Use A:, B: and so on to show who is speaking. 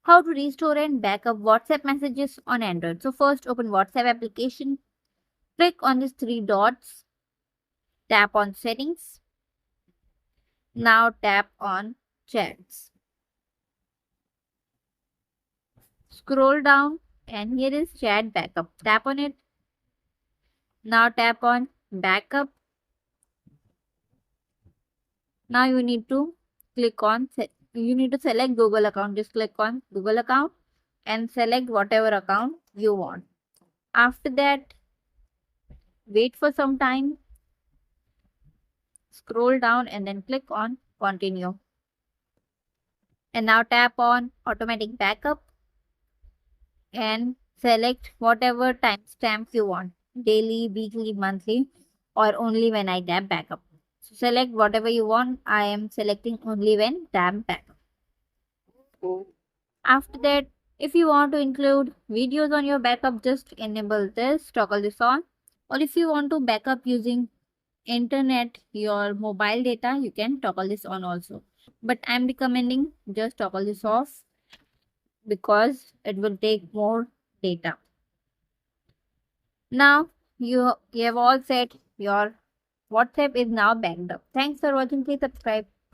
A: How to restore and backup WhatsApp messages on Android. So first open WhatsApp application, click on these three dots, tap on settings. Now tap on chats. Scroll down and here is chat backup. Tap on it. Now tap on backup. Now you need to select Google account. Just click on Google account and select whatever account you want. After that, wait for some time, scroll down and then click on continue. And now tap on automatic backup and select whatever timestamp you want, daily, weekly, monthly, or only when I tap backup. So select whatever you want. I am selecting only when tap backup. After that, if you want to include videos on your backup, just enable this, toggle this on. Or if you want to backup using internet, your mobile data, you can toggle this on also. But I'm recommending just toggle this off because it will take more data. Now you have all set your WhatsApp is now backed up. Thanks for watching. Please subscribe.